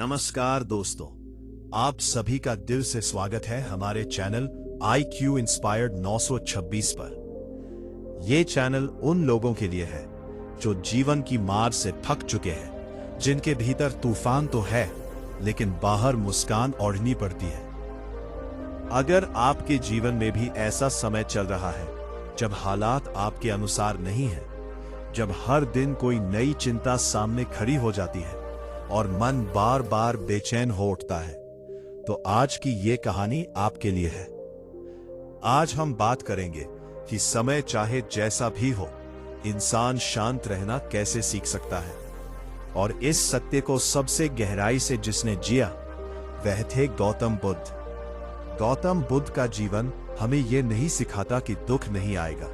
नमस्कार दोस्तों, आप सभी का दिल से स्वागत है हमारे चैनल IQ इंस्पायर्ड 926 पर। यह चैनल उन लोगों के लिए है जो जीवन की मार से थक चुके हैं, जिनके भीतर तूफान तो है लेकिन बाहर मुस्कान ओढ़नी पड़ती है। अगर आपके जीवन में भी ऐसा समय चल रहा है जब हालात आपके अनुसार नहीं है, जब हर दिन कोई नई चिंता सामने खड़ी हो जाती है और मन बार बार बेचैन हो उठता है, तो आज की ये कहानी आपके लिए है। आज हम बात करेंगे कि समय चाहे जैसा भी हो, इंसान शांत रहना कैसे सीख सकता है। और इस सत्य को सबसे गहराई से जिसने जिया वह थे गौतम बुद्ध। गौतम बुद्ध का जीवन हमें यह नहीं सिखाता कि दुख नहीं आएगा।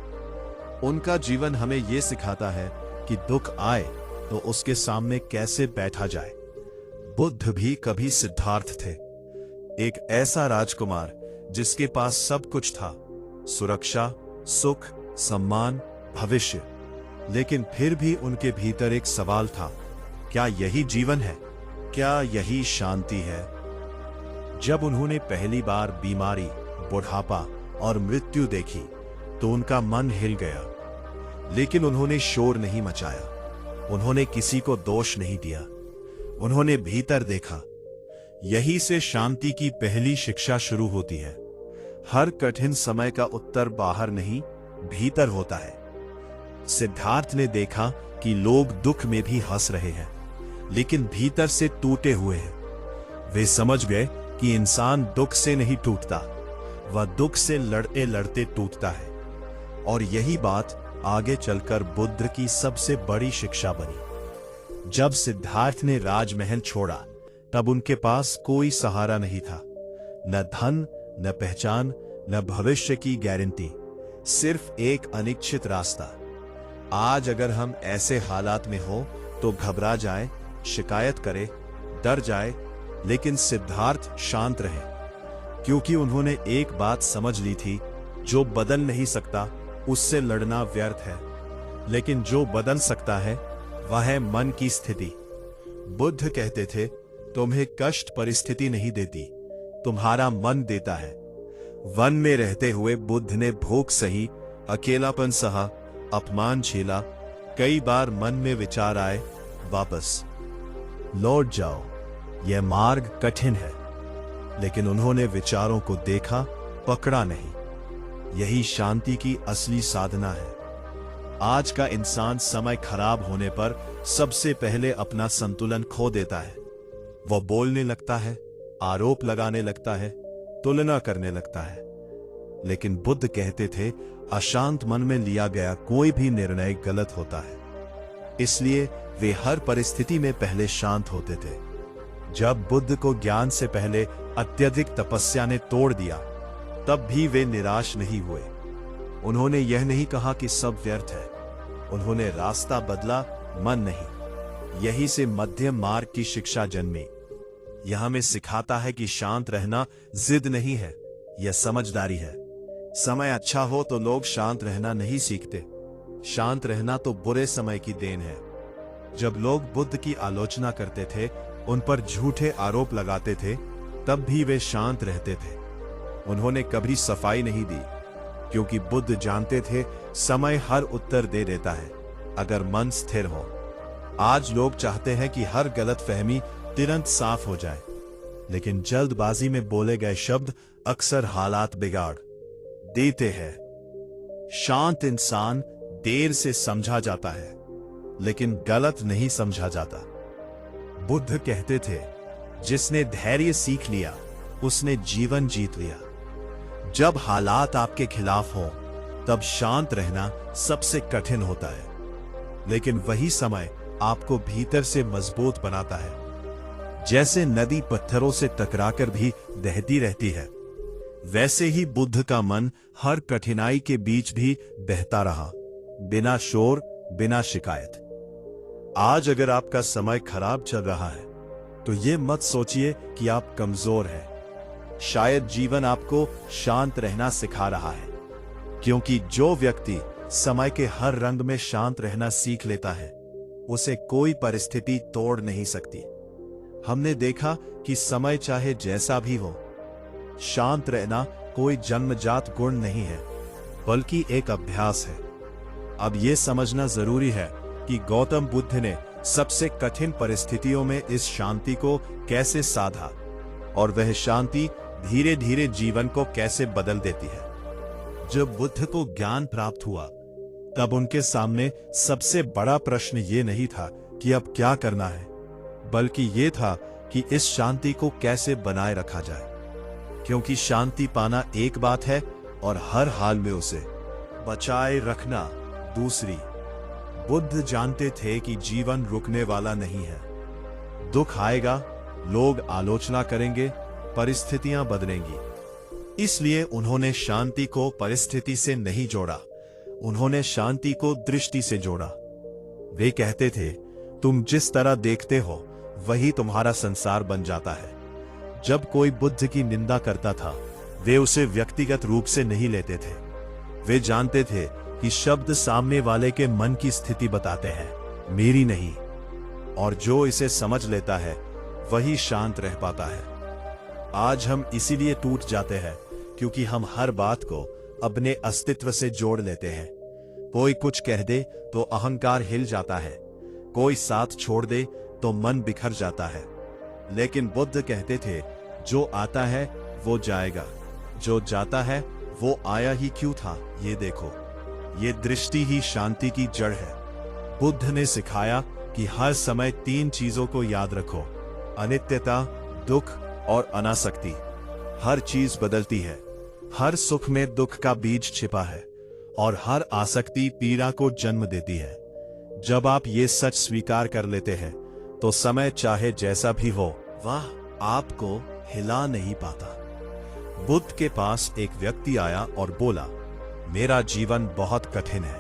उनका जीवन हमें यह सिखाता है कि दुख आए तो उसके सामने कैसे बैठा जाए। बुद्ध भी कभी सिद्धार्थ थे, एक ऐसा राजकुमार जिसके पास सब कुछ था, सुरक्षा, सुख, सम्मान, भविष्य। लेकिन फिर भी उनके भीतर एक सवाल था, क्या यही जीवन है? क्या यही शांति है? जब उन्होंने पहली बार बीमारी, बुढ़ापा और मृत्यु देखी तो उनका मन हिल गया। लेकिन उन्होंने शोर नहीं मचाया, उन्होंने किसी को दोष नहीं दिया, उन्होंने भीतर देखा। यही से शांति की पहली शिक्षा शुरू होती है। हर कठिन समय का उत्तर बाहर नहीं, भीतर होता है। सिद्धार्थ ने देखा कि लोग दुख में भी हंस रहे हैं, लेकिन भीतर से टूटे हुए हैं। वे समझ गए कि इंसान दुख से नहीं टूटता, वह दुख से लड़ते लड़ते टूटता है। और यही बात आगे चलकर बुद्ध की सबसे बड़ी शिक्षा बनी। जब सिद्धार्थ ने राजमहल छोड़ा तब उनके पास कोई सहारा नहीं था, न धन, न पहचान, न भविष्य की गारंटी, सिर्फ एक अनिश्चित रास्ता। आज अगर हम ऐसे हालात में हो तो घबरा जाए, शिकायत करे, डर जाए, लेकिन सिद्धार्थ शांत रहे, क्योंकि उन्होंने एक बात समझ ली थी, जो बदल नहीं सकता उससे लड़ना व्यर्थ है, लेकिन जो बदल सकता है वह है मन की स्थिति। बुद्ध कहते थे, तुम्हें कष्ट परिस्थिति नहीं देती, तुम्हारा मन देता है। वन में रहते हुए बुद्ध ने भूख सही, अकेलापन सहा, अपमान झेला। कई बार मन में विचार आए, वापस लौट जाओ, यह मार्ग कठिन है। लेकिन उन्होंने विचारों को देखा, पकड़ा नहीं। यही शांति की असली साधना है। आज का इंसान समय खराब होने पर सबसे पहले अपना संतुलन खो देता है। वह बोलने लगता है, आरोप लगाने लगता है, तुलना करने लगता है। लेकिन बुद्ध कहते थे, अशांत मन में लिया गया कोई भी निर्णय गलत होता है। इसलिए वे हर परिस्थिति में पहले शांत होते थे। जब बुद्ध को ज्ञान से पहले अत्यधिक तपस्या ने तोड़ दिया, तब भी वे निराश नहीं हुए। उन्होंने यह नहीं कहा कि सब व्यर्थ है, उन्होंने रास्ता बदला, मन नहीं। यही से मध्यम मार्ग की शिक्षा जन्मी। यह हमें सिखाता है कि शांत रहना जिद नहीं है, यह समझदारी है। समय अच्छा हो तो लोग शांत रहना नहीं सीखते, शांत रहना तो बुरे समय की देन है। जब लोग बुद्ध की आलोचना करते थे, उन पर झूठे आरोप लगाते थे, तब भी वे शांत रहते थे। उन्होंने कभी सफाई नहीं दी, क्योंकि बुद्ध जानते थे समय हर उत्तर दे देता है अगर मन स्थिर हो। आज लोग चाहते हैं कि हर गलतफहमी तुरंत साफ हो जाए, लेकिन जल्दबाजी में बोले गए शब्द अक्सर हालात बिगाड़ देते हैं। शांत इंसान देर से समझा जाता है, लेकिन गलत नहीं समझा जाता। बुद्ध कहते थे, जिसने धैर्य सीख लिया उसने जीवन जीत लिया। जब हालात आपके खिलाफ हो तब शांत रहना सबसे कठिन होता है, लेकिन वही समय आपको भीतर से मजबूत बनाता है। जैसे नदी पत्थरों से टकराकर भी बहती रहती है, वैसे ही बुद्ध का मन हर कठिनाई के बीच भी बहता रहा, बिना शोर, बिना शिकायत। आज अगर आपका समय खराब चल रहा है तो यह मत सोचिए कि आप कमजोर हैं। शायद जीवन आपको शांत रहना सिखा रहा है, क्योंकि जो व्यक्ति समय के हर रंग में शांत रहना सीख लेता है, उसे कोई परिस्थिति तोड़ नहीं सकती। हमने देखा कि समय चाहे जैसा भी हो, शांत रहना कोई जन्मजात गुण नहीं है, बल्कि एक अभ्यास है। अब यह समझना जरूरी है कि गौतम बुद्ध ने सबसे कठिन परिस्थितियों में इस शांति को कैसे साधा, और वह शांति धीरे धीरे जीवन को कैसे बदल देती है। जब बुद्ध को ज्ञान प्राप्त हुआ, तब उनके सामने सबसे बड़ा प्रश्न ये नहीं था कि अब क्या करना है, बल्कि ये था कि इस शांति को कैसे बनाए रखा जाए। क्योंकि शांति पाना एक बात है और हर हाल में उसे बचाए रखना दूसरी। बुद्ध जानते थे कि जीवन रुकने वाला नहीं है। दुख आएगा, लोग आलोचना करेंगे, परिस्थितियां बदलेंगी। इसलिए उन्होंने शांति को परिस्थिति से नहीं जोड़ा, उन्होंने शांति को दृष्टि से जोड़ा। वे कहते थे, तुम जिस तरह देखते हो वही तुम्हारा संसार बन जाता है। जब कोई बुद्ध की निंदा करता था, वे उसे व्यक्तिगत रूप से नहीं लेते थे। वे जानते थे कि शब्द सामने वाले के मन की स्थिति बताते हैं, मेरी नहीं। और जो इसे समझ लेता है वही शांत रह पाता है। आज हम इसीलिए टूट जाते हैं क्योंकि हम हर बात को अपने अस्तित्व से जोड़ लेते हैं। कोई कुछ कह दे तो अहंकार हिल जाता है, कोई साथ छोड़ दे तो मन बिखर जाता है। लेकिन बुद्ध कहते थे, जो आता है वो जाएगा, जो जाता है वो आया ही क्यों था, ये देखो। ये दृष्टि ही शांति की जड़ है। बुद्ध ने सिखाया कि हर समय 3 चीजों को याद रखो: अनित्यता, दुख और अनासक्ति। हर चीज बदलती है, हर सुख में दुख का बीज छिपा है और हर आसक्ति पीड़ा को जन्म देती है। जब आप ये सच स्वीकार कर लेते हैं तो समय चाहे जैसा भी हो, वह आपको हिला नहीं पाता। बुद्ध के पास एक व्यक्ति आया और बोला, मेरा जीवन बहुत कठिन है,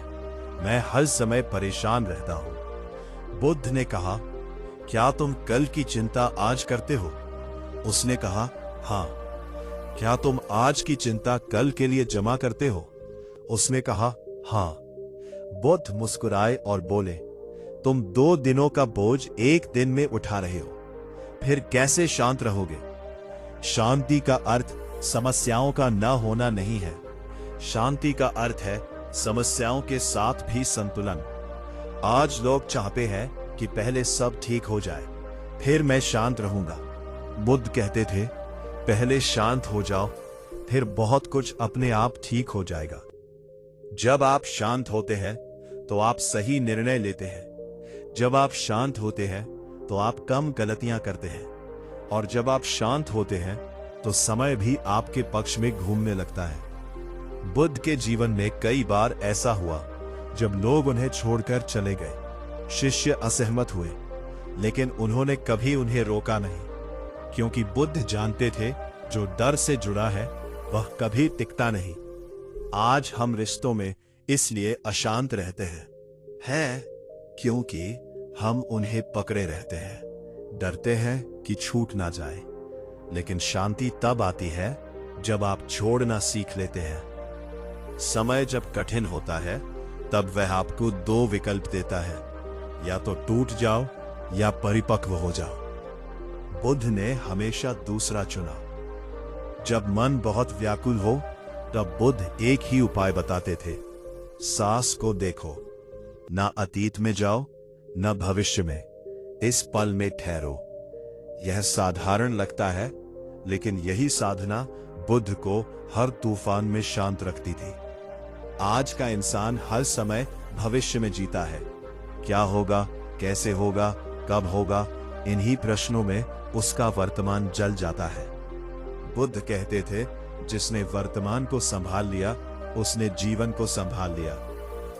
मैं हर समय परेशान रहता हूं। बुद्ध ने कहा, क्या तुम कल की चिंता आज करते हो? उसने कहा, हां। क्या तुम आज की चिंता कल के लिए जमा करते हो? उसने कहा, हां। बुद्ध मुस्कुराए और बोले, तुम 2 दिनों का बोझ एक दिन में उठा रहे हो, फिर कैसे शांत रहोगे? शांति का अर्थ समस्याओं का न होना नहीं है। शांति का अर्थ है समस्याओं के साथ भी संतुलन। आज लोग चाहते हैं कि पहले सब ठीक हो जाए, फिर मैं शांत रहूंगा। बुद्ध कहते थे, पहले शांत हो जाओ, फिर बहुत कुछ अपने आप ठीक हो जाएगा। जब आप शांत होते हैं तो आप सही निर्णय लेते हैं। जब आप शांत होते हैं तो आप कम गलतियां करते हैं, और जब आप शांत होते हैं तो समय भी आपके पक्ष में घूमने लगता है। बुद्ध के जीवन में कई बार ऐसा हुआ जब लोग उन्हें छोड़कर चले गए। शिष्य असहमत हुए, लेकिन उन्होंने कभी उन्हें रोका नहीं, क्योंकि बुद्ध जानते थे जो डर से जुड़ा है वह कभी टिकता नहीं। आज हम रिश्तों में इसलिए अशांत रहते हैं क्योंकि हम उन्हें पकड़े रहते हैं, डरते हैं कि छूट ना जाए। लेकिन शांति तब आती है जब आप छोड़ना सीख लेते हैं। समय जब कठिन होता है तब वह आपको 2 विकल्प देता है, या तो टूट जाओ या परिपक्व हो जाओ। बुद्ध ने हमेशा दूसरा चुना। जब मन बहुत व्याकुल हो तब बुद्ध एक ही उपाय बताते थे, सांस को देखो, ना अतीत में जाओ न भविष्य में, इस पल में ठहरो। यह साधारण लगता है, लेकिन यही साधना बुद्ध को हर तूफान में शांत रखती थी। आज का इंसान हर समय भविष्य में जीता है। क्या होगा, कैसे होगा, कब होगा, इन्हीं प्रश्नों में उसका वर्तमान जल जाता है। बुद्ध कहते थे, जिसने वर्तमान को संभाल लिया उसने जीवन को संभाल लिया।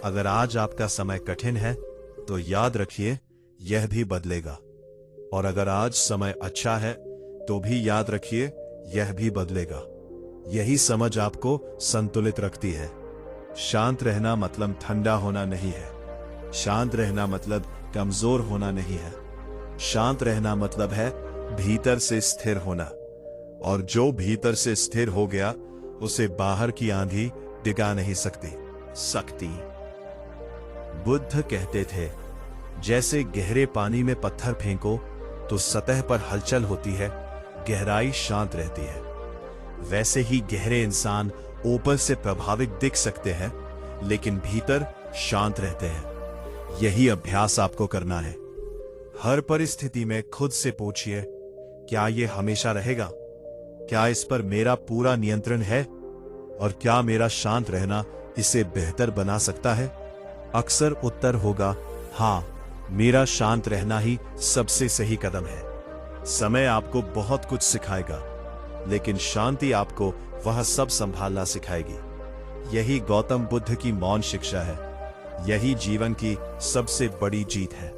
अगर आज आपका समय कठिन है तो याद रखिए यह भी बदलेगा, और अगर आज समय अच्छा है तो भी याद रखिए यह भी बदलेगा। यही समझ आपको संतुलित रखती है। शांत रहना मतलब ठंडा होना नहीं है। शांत रहना मतलब कमजोर होना नहीं है। शांत रहना मतलब है भीतर से स्थिर होना, और जो भीतर से स्थिर हो गया उसे बाहर की आंधी डिगा नहीं सकती। बुद्ध कहते थे, जैसे गहरे पानी में पत्थर फेंको तो सतह पर हलचल होती है, गहराई शांत रहती है। वैसे ही गहरे इंसान ऊपर से प्रभावित दिख सकते हैं, लेकिन भीतर शांत रहते हैं। यही अभ्यास आपको करना है। हर परिस्थिति में खुद से पूछिए, क्या यह हमेशा रहेगा? क्या इस पर मेरा पूरा नियंत्रण है? और क्या मेरा शांत रहना इसे बेहतर बना सकता है? अक्सर उत्तर होगा, हाँ, मेरा शांत रहना ही सबसे सही कदम है। समय आपको बहुत कुछ सिखाएगा, लेकिन शांति आपको वह सब संभालना सिखाएगी। यही गौतम बुद्ध की मौन शिक्षा है। यही जीवन की सबसे बड़ी जीत है।